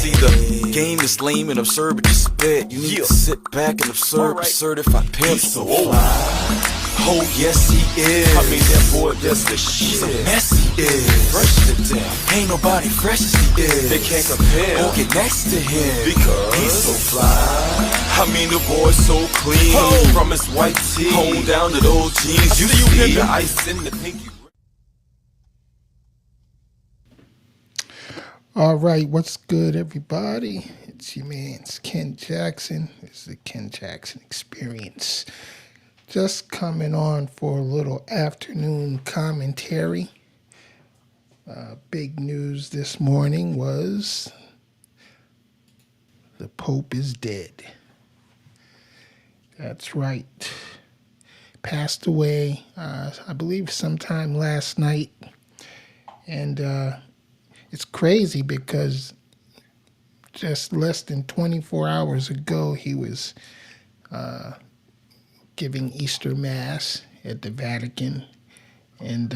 See, the game is lame and absurd, but you spit. You need to sit back and observe a certified pimp. So oh yes he is. I mean that boy does the shit. So mess he is. Fresh to death. Ain't nobody fresh as he is. They can't compare or get next to him because he's so fly. I mean the boy's so clean. From his white tee on down to those jeans. You see the ice in the pinky. All right, what's good, everybody? It's your man's Ken Jackson. It's the Ken Jackson Experience. Just coming on for a little afternoon commentary. Big news this morning was the Pope is dead. That's right. Passed away, I believe, sometime last night. And it's crazy because just less than 24 hours ago, he was giving Easter Mass at the Vatican. And,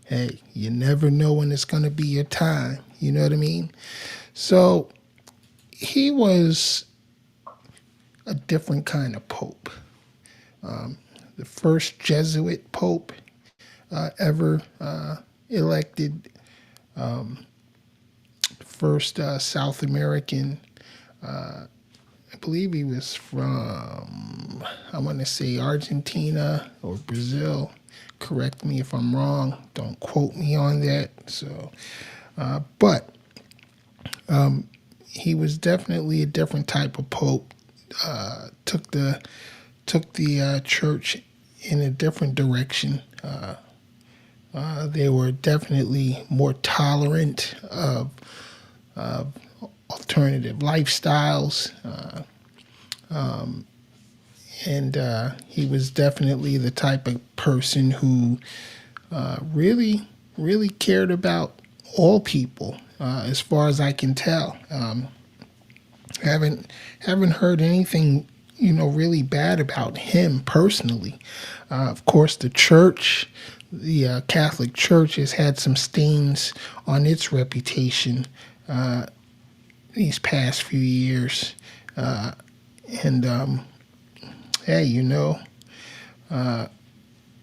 hey, you never know when it's going to be your time. You know what I mean? So he was a different kind of pope. The first Jesuit pope ever elected. First South American, I believe he was from, I want to say Argentina or Brazil. Correct me if I'm wrong. Don't quote me on that. So, but he was definitely a different type of pope. Took the church in a different direction. They were definitely more tolerant of alternative lifestyles, and he was definitely the type of person who really cared about all people, as far as I can tell. Haven't heard anything really bad about him personally. Of course, the church. The Catholic Church has had some stains on its reputation these past few years. And hey,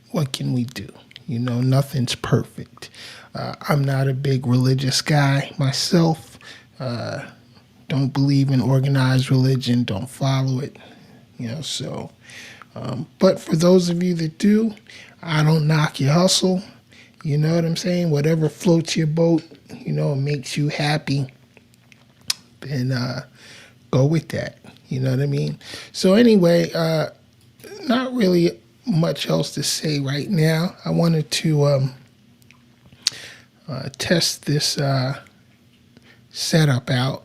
what can we do? Nothing's perfect. I'm not a big religious guy myself. Don't believe in organized religion, don't follow it, so. But for those of you that do, I don't knock your hustle. You know what I'm saying? Whatever floats your boat, makes you happy, then go with that. You know what I mean? So anyway, not really much else to say right now. I wanted to test this setup out.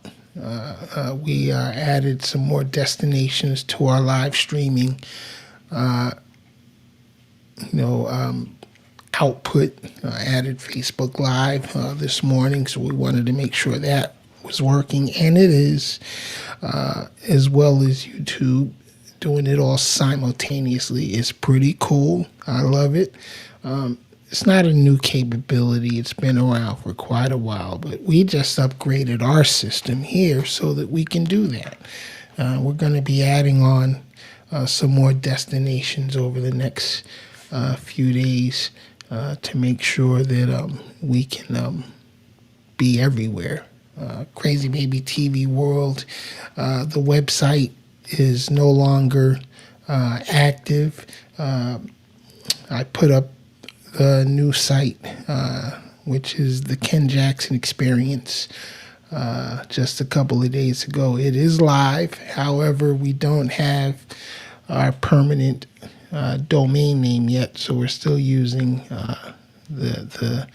We added some more destinations to our live streaming output. Added Facebook Live this morning, so we wanted to make sure that was working, and it is, as well as YouTube. Doing it all simultaneously is pretty cool. I love it. It's not a new capability. It's been around for quite a while, but we just upgraded our system here so that we can do that. We're going to be adding on some more destinations over the next few days to make sure that we can be everywhere. Crazy Baby TV World, the website is no longer active. I put up the new site, which is the Ken Jackson Experience, just a couple of days ago. It is live. However, we don't have our permanent domain name yet, so we're still using the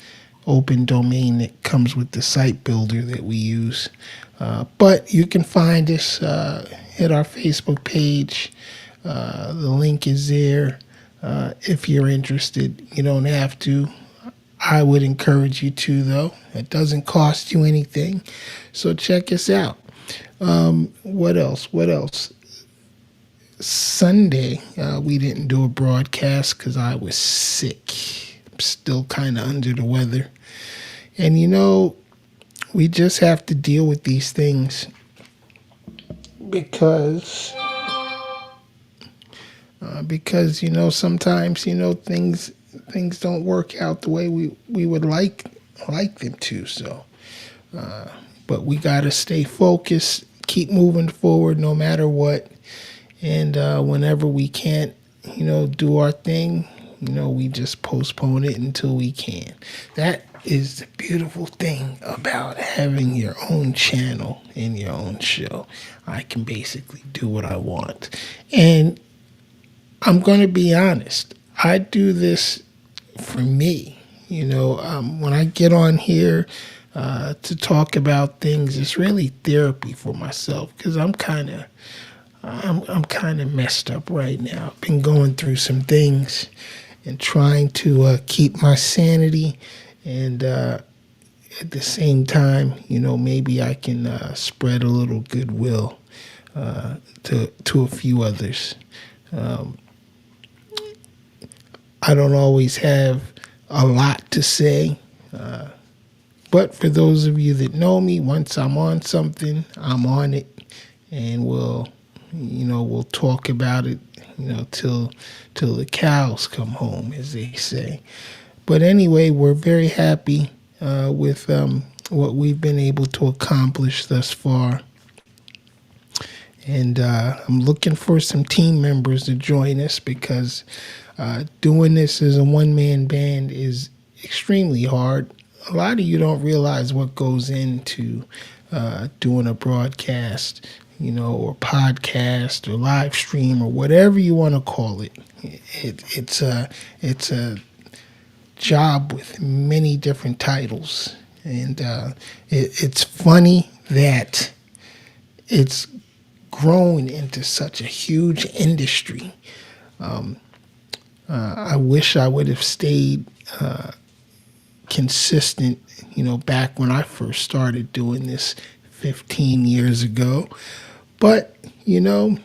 open domain that comes with the site builder that we use. But you can find us at our Facebook page. The link is there. If you're interested, you don't have to. I would encourage you to, though. It doesn't cost you anything. So check us out. What else? Sunday, we didn't do a broadcast because I was sick. I'm still kind of under the weather. And, we just have to deal with these things because sometimes things don't work out the way we would like them to. So, but we got to stay focused, keep moving forward no matter what. And whenever we can't, do our thing, we just postpone it until we can. That is the beautiful thing about having your own channel and your own show. I can basically do what I want. And I'm going to be honest, I do this for me. When I get on here to talk about things, it's really therapy for myself because I'm kind of messed up right now. I've been going through some things and trying to keep my sanity, and at the same time, maybe I can spread a little goodwill to a few others. I don't always have a lot to say, but for those of you that know me, once I'm on something, I'm on it, and we'll talk about it, till the cows come home, as they say. But anyway, we're very happy with what we've been able to accomplish thus far. And I'm looking for some team members to join us because doing this as a one-man band is extremely hard. A lot of you don't realize what goes into doing a broadcast, or podcast or live stream or whatever you want to call it. It's a job with many different titles, and it's funny that it's grown into such a huge industry. I wish I would have stayed consistent, back when I first started doing this 15 years ago. But, a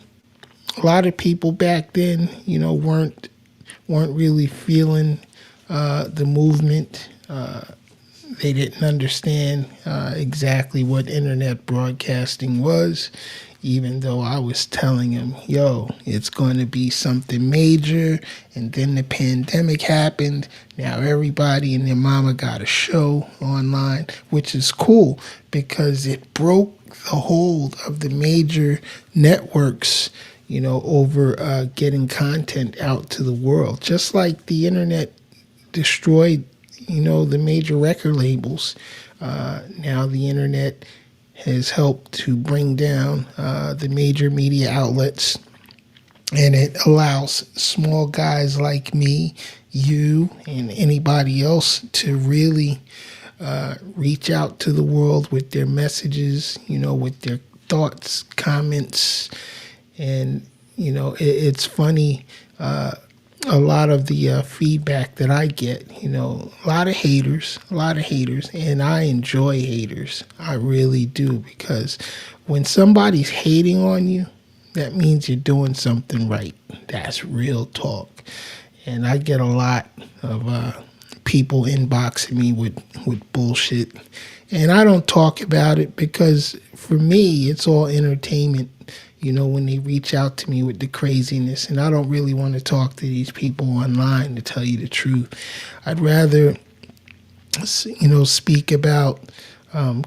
lot of people back then, weren't really feeling the movement. They didn't understand exactly what internet broadcasting was, even though I was telling them, it's going to be something major. And then the pandemic happened. Now everybody and their mama got a show online, which is cool because it broke the hold of the major networks, over getting content out to the world. Just like the internet destroyed, the major record labels. Now the internet has helped to bring down the major media outlets, and it allows small guys like me, you, and anybody else to really reach out to the world with their messages, with their thoughts, comments, and it's funny. A lot of the feedback that I get, a lot of haters, and I enjoy haters. I really do, because when somebody's hating on you, that means you're doing something right. That's real talk. And I get a lot of people inboxing me with bullshit. And I don't talk about it because for me, it's all entertainment. When they reach out to me with the craziness, and I don't really want to talk to these people online, to tell you the truth. I'd rather, speak about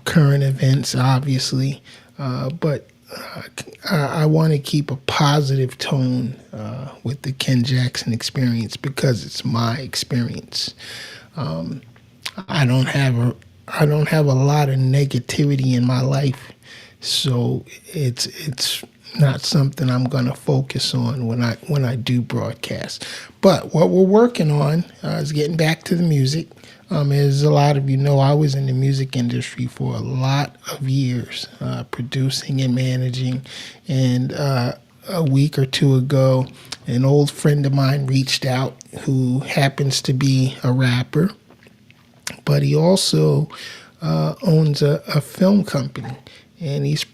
current events, obviously, but I want to keep a positive tone with the Ken Jackson experience because it's my experience. I don't have a lot of negativity in my life, so it's not something I'm going to focus on when I do broadcast. But what we're working on is getting back to the music. As a lot of you know, I was in the music industry for a lot of years, producing and managing. And a week or two ago, an old friend of mine reached out who happens to be a rapper, but he also owns a film company, and he's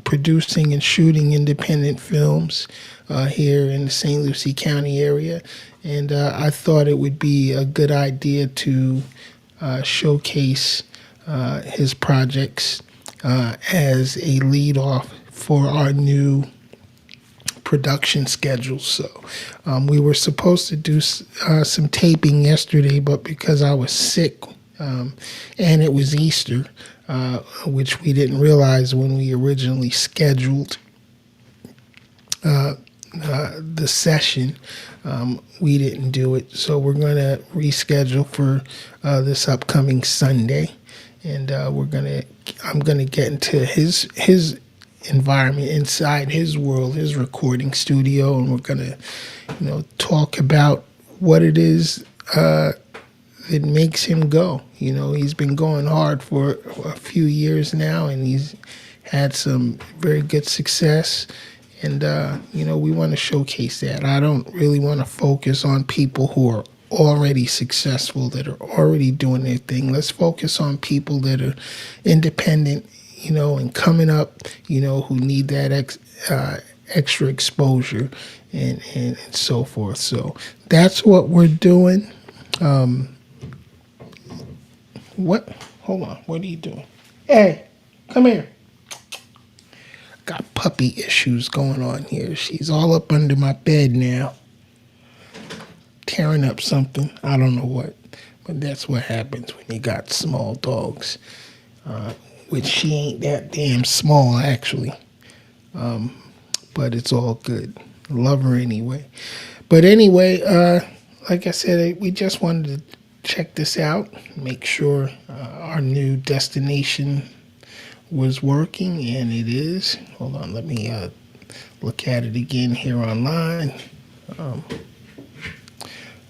producing and shooting independent films here in the St. Lucie County area. And I thought it would be a good idea to showcase his projects as a lead off for our new production schedule. So we were supposed to do some taping yesterday, but because I was sick and it was Easter, which we didn't realize when we originally scheduled the session, we didn't do it. So we're going to reschedule for this upcoming Sunday, and I'm gonna get into his environment inside his world, his recording studio, and we're gonna talk about what it is that makes him go. He's been going hard for a few years now, and he's had some very good success. And, we want to showcase that. I don't really want to focus on people who are already successful, that are already doing their thing. Let's focus on people that are independent, and coming up, who need that extra exposure and so forth. So that's what we're doing. What? Hold on. What are you doing? Hey, come here. Got puppy issues going on here. She's all up under my bed now, tearing up something. I don't know what, but that's what happens when you got small dogs. Which she ain't that damn small, actually. But it's all good. Love her anyway. But anyway, like I said, we just wanted to check this out, make sure our new destination was working, and it is. Hold on, let me look at it again here online.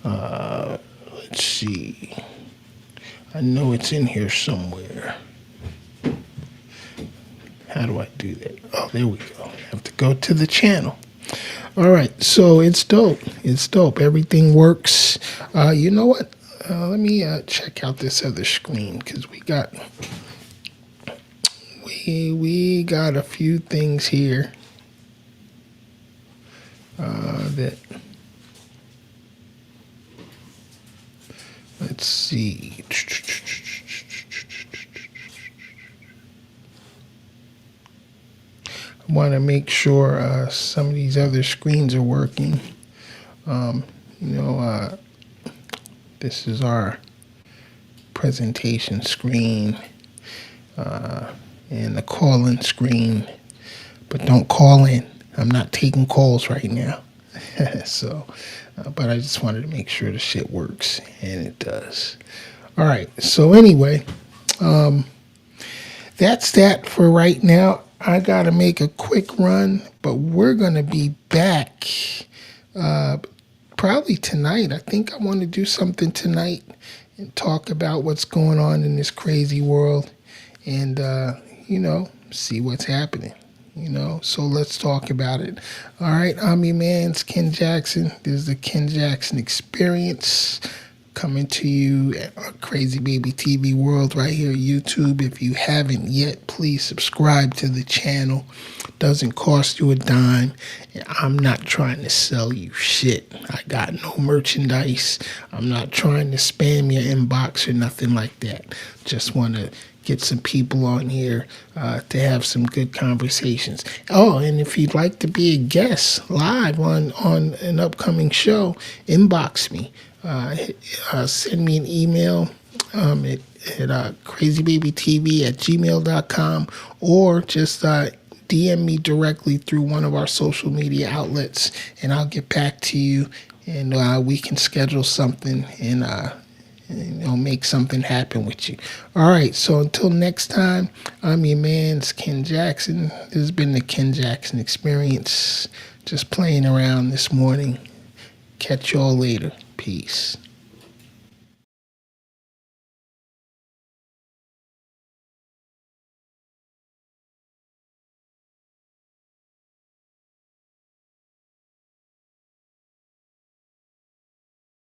Let's see. I know it's in here somewhere. How do I do that? Oh, there we go. I have to go to the channel. All right, so it's dope. It's dope. Everything works. You know what? Let me check out this other screen, because we got a few things here that. Let's see. I want to make sure some of these other screens are working. This is our presentation screen and the call-in screen. But don't call in. I'm not taking calls right now. So, but I just wanted to make sure the shit works, and it does. All right. So anyway, that's that for right now. I got to make a quick run, but we're going to be back probably tonight. I think I want to do something tonight and talk about what's going on in this crazy world and, see what's happening. So let's talk about it. All right, I'm your man's Ken Jackson. This is the Ken Jackson Experience coming to you at Crazy Baby TV World right here on YouTube. If you haven't yet, please subscribe to the channel. Doesn't cost you a dime. I'm not trying to sell you shit. I got no merchandise. I'm not trying to spam your inbox or nothing like that. Just want to get some people on here to have some good conversations. Oh, and if you'd like to be a guest live on an upcoming show, inbox me. Send me an email at crazybabytv@gmail.com, or just DM me directly through one of our social media outlets, and I'll get back to you, and we can schedule something and make something happen with you. All right, so until next time, I'm your man's Ken Jackson. This has been the Ken Jackson Experience. Just playing around this morning. Catch y'all later. Peace.